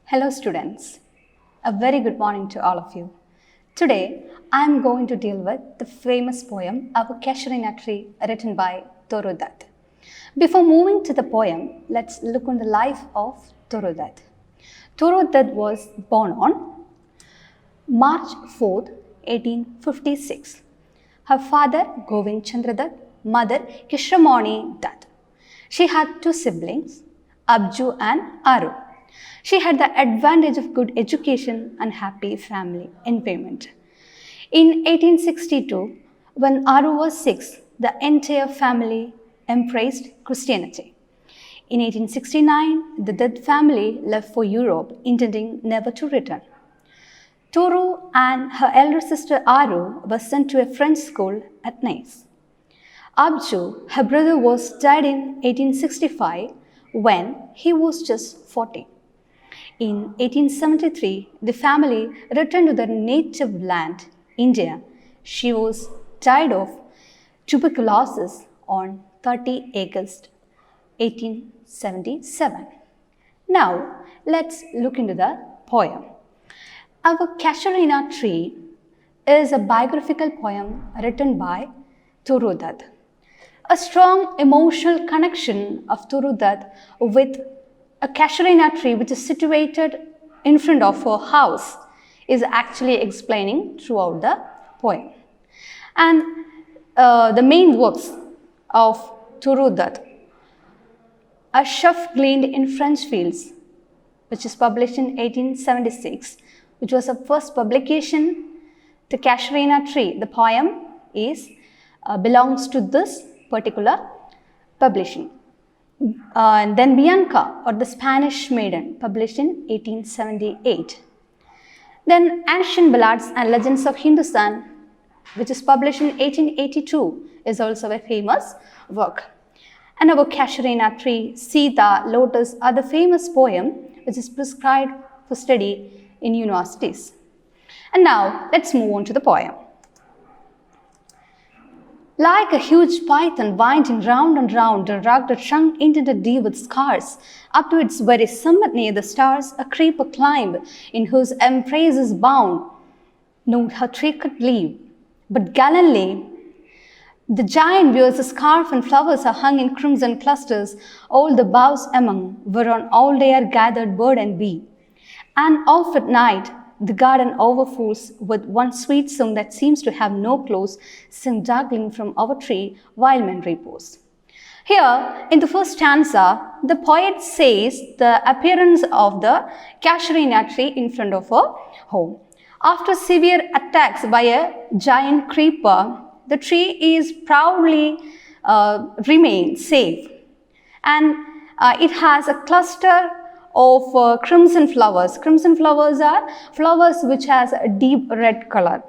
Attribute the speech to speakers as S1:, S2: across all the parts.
S1: Hello students, a very good morning to all of you. Today I am going to deal with the famous poem CASUARINA tree written by Dutt. Before moving to the poem, let's look on the life of Dutt. Dutt was born on March 4th, 1856. Her father Govind Chandra Dutt, mother Kishramani Dutt. She had two siblings, Abju and Aru. She had the advantage of good education and happy family environment. In 1862, when Aru was 6, the entire family embraced Christianity. In 1869, the Dutt family left for Europe, intending never to return. Toru and her elder sister Aru were sent to a French school at Nice. Abju, her brother, was died in 1865 when he was just 14. In 1873, the family returned to their native land, India. She was died of tuberculosis on 30 August 1877. Now, let's look into the poem. CASUARINA tree is a biographical poem written by Dutt. A strong emotional connection of Dutt with a CASUARINA tree, which is situated in front of her house, is actually explaining throughout the poem. And the main works of Dutt: A Sheaf Gleaned in French Fields, which is published in 1876, which was her first publication. The CASUARINA tree, the poem belongs to this particular publishing. And then Bianca, or the Spanish Maiden, published in 1878. Then Ancient Ballads and Legends of Hindustan, which is published in 1882, is also a famous work. And CASUARINA tree, Sita, Lotus are the famous poem which is prescribed for study in universities. And now let's move on to the poem. Like a huge python winding round and round, a rugged trunk indented deep with scars, up to its very summit near the stars, a creeper climbed, in whose embrace is bound. No her tree could leave, but gallantly the giant wears a scarf, and flowers are hung in crimson clusters. All the boughs among, whereon all day are gathered bird and bee. And oft at night the garden overflows with one sweet song that seems to have no close, sing darkling from our tree while men repose. Here, in the first stanza, the poet says the appearance of the CASUARINA tree in front of her home. After severe attacks by a giant creeper, the tree is proudly remained safe, and it has a cluster of crimson flowers. Crimson flowers are flowers which has a deep red color,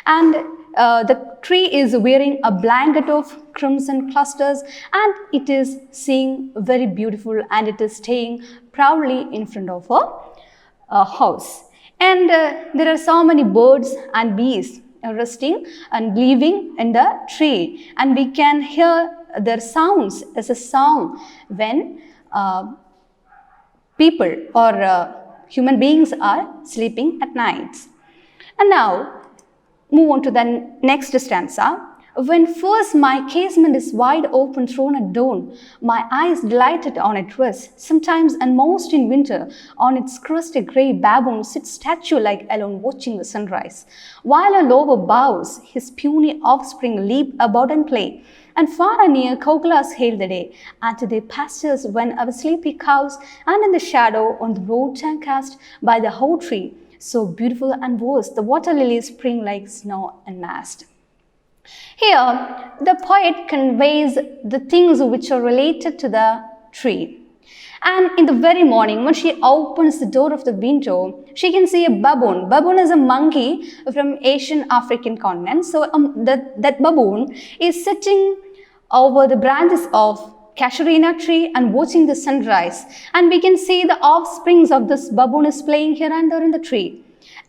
S1: and the tree is wearing a blanket of crimson clusters, and it is seeing very beautiful, and it is staying proudly in front of her house. And there are so many birds and bees resting and living in the tree, and we can hear their sounds as a song when people or human beings are sleeping at night. And now move on to the next stanza. When first my casement is wide open, thrown at dawn, my eyes delighted on it rest. Sometimes, and most in winter, on its crest a grey baboon sits statue-like alone, watching the sunrise, while a lower boughs his puny offspring leap about and play. And far and near coquelas hail the day, and to their pastures when our sleepy cows, and in the shadow on the road cast by the whole tree, so beautiful and vast, the water lilies spring like snow and mast. Here, the poet conveys the things which are related to the tree. And in the very morning, when she opens the door of the window, she can see a baboon. Baboon is a monkey from Asian African continent. So that baboon is sitting over the branches of CASUARINA tree and watching the sunrise. And we can see the offsprings of this baboon is playing here and there in the tree.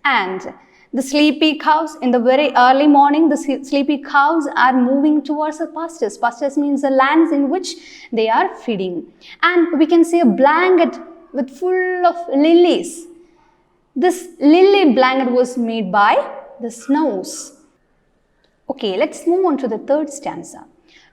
S1: And the sleepy cows, in the very early morning, the sleepy cows are moving towards the pastures. Pastures means the lands in which they are feeding. And we can see a blanket with full of lilies This lily blanket was made by the snows. Okay, let's move on to the third stanza.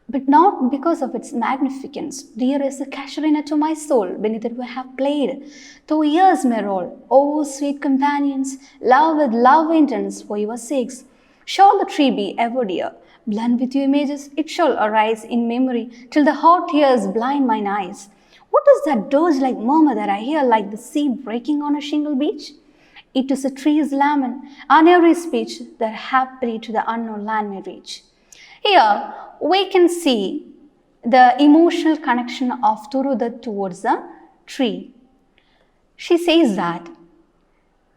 S1: But not because of its magnificence, dear is the CASUARINA to my soul, beneath it we have played. Though years may roll, oh sweet companions, love with love intense for your sakes. Shall the tree be ever dear? Blend with your images, it shall arise in memory, till the hot tears blind mine eyes. What is that dirge-like murmur that I hear like the sea breaking on a shingle beach? It is a tree's lament, and every speech that happily to the unknown land may reach. Here, we can see the emotional connection of Turudat towards the tree. She says that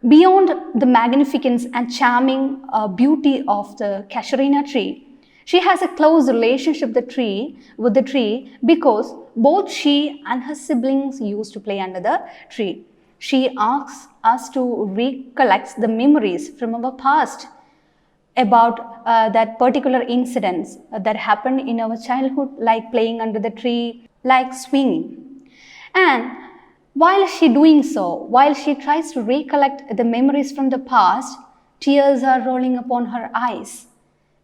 S1: beyond the magnificence and charming beauty of the CASUARINA tree, she has a close relationship with the tree because both she and her siblings used to play under the tree. She asks us to recollect the memories from our past about that particular incidents that happened in our childhood, like playing under the tree, like swinging. And while she tries to recollect the memories from the past, tears are rolling upon her eyes.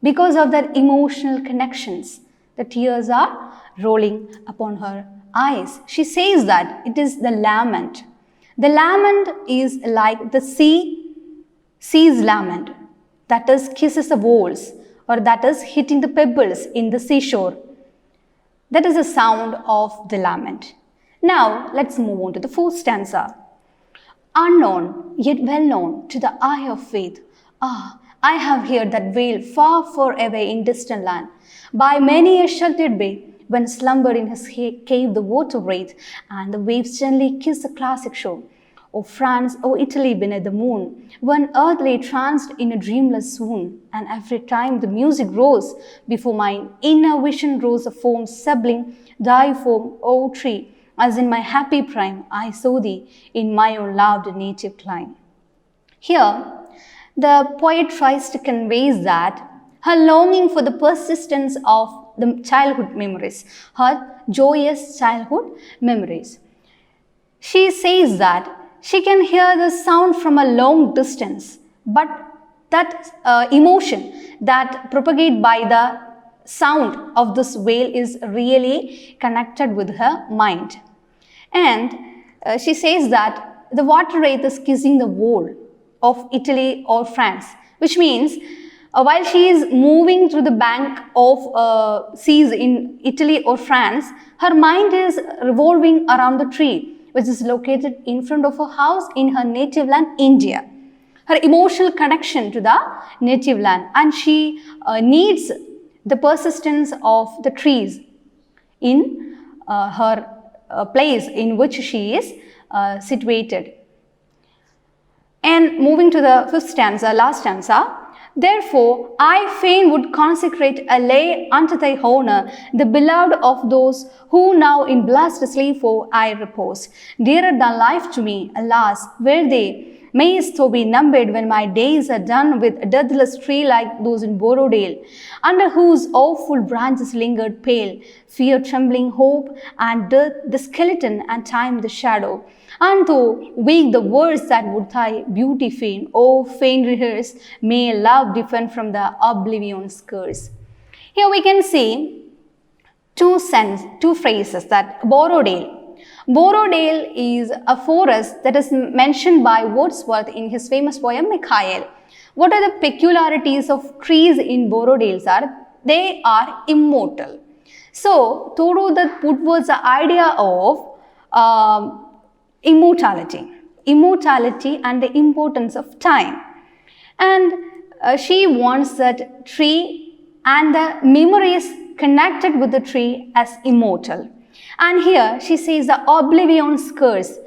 S1: Because of that emotional connections, the tears are rolling upon her eyes. She says that it is the lament. The lament is like the sea's lament, that is kisses the walls, or that is hitting the pebbles in the seashore. That is the sound of the lament. Now, let's move on to the fourth stanza. Unknown, yet well known to the eye of faith. Ah, I have heard that wail far, far away in distant land. By many a sheltered bay, when slumbered in his cave the water wraith, and the waves gently kiss the classic shore. O France, O Italy beneath the moon, when earth lay tranced in a dreamless swoon, and every time the music rose before mine inner vision rose a foam sebling thy form, O tree, as in my happy prime I saw thee in my own loved native clime. Here, the poet tries to convey that her longing for the persistence of the childhood memories, her joyous childhood memories. She says that she can hear the sound from a long distance, but that emotion that propagated by the sound of this wail is really connected with her mind. And she says that the water wraith is kissing the wall of Italy or France, which means while she is moving through the bank of seas in Italy or France, her mind is revolving around the tree, which is located in front of her house in her native land, India. Her emotional connection to the native land, and she needs the persistence of the trees in her place in which she is situated. And moving to the fifth stanza, last stanza. Therefore, I fain would consecrate a lay unto thy honor, the beloved of those who now in blessed sleep for I repose. Dearer than life to me, alas, where they may so be numbered when my days are done with a deathless tree like those in Borodale, under whose awful branches lingered pale, fear trembling hope, and death the skeleton, and time the shadow. And though weak the words that would thy beauty fain, O fain rehearse, may love defend from the oblivion's curse. Here we can see two phrases that Borodale. Borodale is a forest that is mentioned by Wordsworth in his famous poem Mikhail. What are the peculiarities of trees in Borodales are? They are immortal. So, Turudat put forth the idea of immortality and the importance of time. And she wants that tree and the memories connected with the tree as immortal. And here she says the oblivion's curse.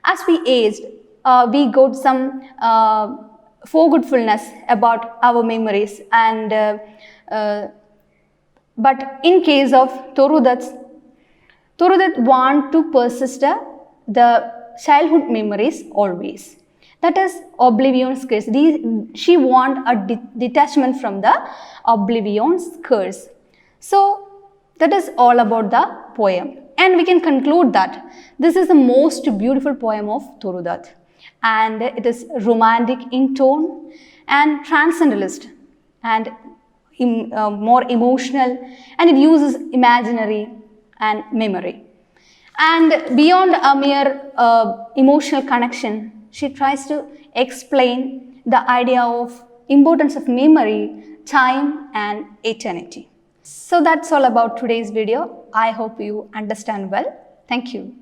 S1: As we aged, we got some forgetfulness about our memories, and but in case of Turudat want to persist the childhood memories always. That is oblivion's curse. She want a detachment from the oblivion's curse. So that is all about the poem. And we can conclude that this is the most beautiful poem of Turudat. and it is romantic in tone and transcendentalist and more emotional, and it uses imaginary and memory. And beyond a mere emotional connection, she tries to explain the idea of importance of memory, time and eternity. So that's all about today's video. I hope you understand well. Thank you.